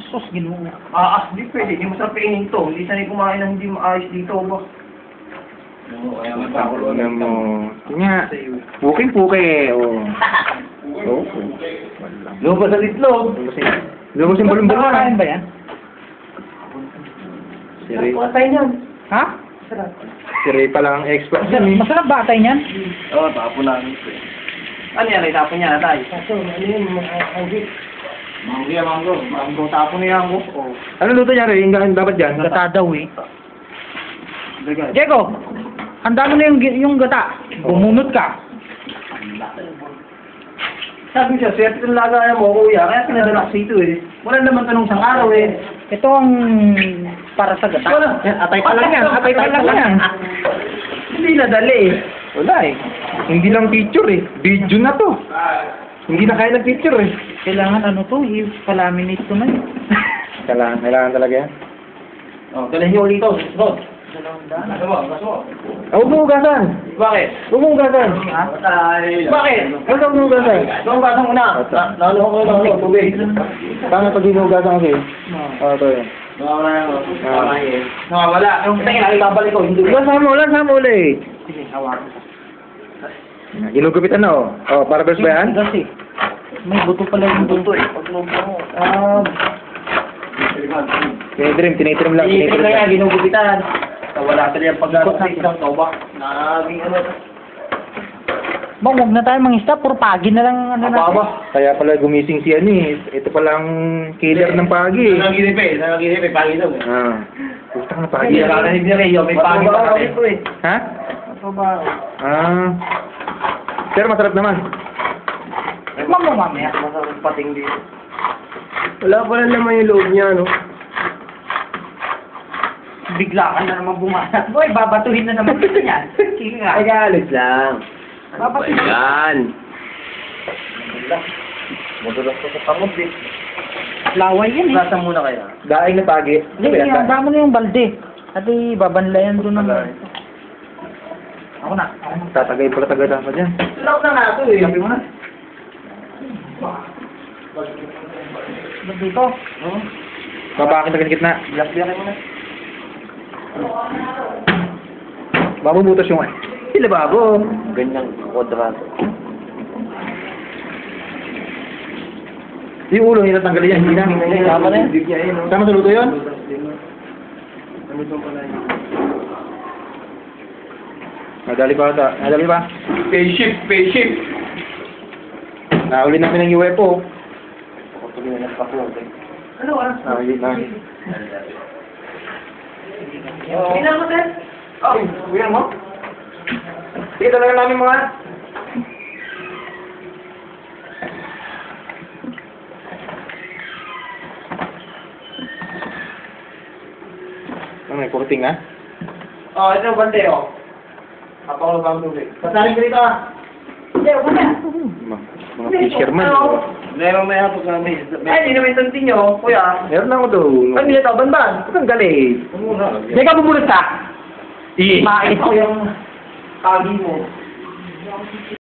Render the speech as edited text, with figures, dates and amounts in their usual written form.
Sus, ginoo. Di pwede. Hindi mo sabihin to. Hindi sanay kumain ng hindi maayos dito ba? Kaya may pakulo Tingnan mo. Nga. Puking-puki eh. Oh. Oh. Lumabas sa litlog. Lumabas yung balon-balon. Nakakain ba yan? Si Ray. Patay niyan. Ha? Si Ray pala ang expert yan eh. Masarap ba atay niyan? Oo, tapon namin ito eh. Ano yan? Ay, tapon niya na tayo. Ano yun? Manggo. Manggo, tapon niya ako. Ano luto niya Ray? Yung dapat dyan? Gata daw eh. Dagay. Diego, handa mo na yung gata. Bumunot ka. Sabi siya, swerte ng lagaya mo, kuya. Kaya pinadala ko dito eh. Wala naman tanong sang araw eh. Ito ang para sa gata. Wala. Atay pa lang yan. Atay pa lang yan. Hindi nadali eh. Wala eh. Hindi lang picture eh. Video na to. Hindi na kaya ng picture eh. Kailangan ano to, i-palaminate to na eh. Kailangan talaga yan. Oh, dalhin niyo ulit ito. Rod. Gaso mo. Huwag mo hugasan. Bakit? Huwag mo hugasan. Bakit? Huwag mo hugasan. Doon ba sa una? Lalo ko ng tubig. Tama pag hinugasan kasi. Ito yun. Nawawala. Yung tingin, ibabalik ko. Hindi. Hugasan mo ulit. Sige, hawak. Ginugupitan na oh. Oh, para ba yan? Kasi, may buto pala yung buto eh. Tinitrim lang. Tinitrim na nga, ginugupitan. Wala sila yung pag-aarapin ng tawbak. Naging ano. Bang, huwag na tayo mangista, puro pagi na lang ano natin. Kaya pala gumising si Ani. Ito palang killer ng pagi. Nanaginip eh. Pagi daw eh. Ah. Putang na pagi. Hindi, nakakanib niya kayo. May pagi pa kami. Ha? Ah. Pero masarap naman. Tikman mo mamaya. Masarap pating dito. Wala pala naman yung loob niya, no? Bigla ka na naman bumanat. Boy, babatuhin na naman kita niyan. Sige nga. Ay, alis lang. Babatuhin. Ayan. Madulas ko sa pangod eh. Laway yan eh. Lasa muna kaya. Daing na pagi. Hindi, handa mo na yung balde. At babanlayan doon ng... Ako na. Tatagay pala tagada pa dyan. Sarap na nga ito eh. Sabi mo na. Ba't dito? Papakin na gitna. Bilak-bilak mo na. Mabubutas yung sila babo. Ganyang kwadrado. Yung ulo nila tanggalin yan. Hindi na. Tama na yan. Tama sa luto yun? Nadali pa ata. Nadali pa. Spaceship. Nahuli namin ng UFO. Ano oras? Hindi na. Bilang mo, sir? Oh, bilang mo? Sige, talaga namin mga... Ano, may kurting na? Oh, ito yung bante, oh. Kapag ang tubig. Pasaling ka dito, ah. Hindi, ako na. Mga fisherman. Meron may hapos kami. Ay, hindi naman yung nyo, kuya. Meron na ako doon. Ay, hindi ito, banban. Ang galing. Hindi ka bubulot ka. Iya. Makita ko yung pagi mo.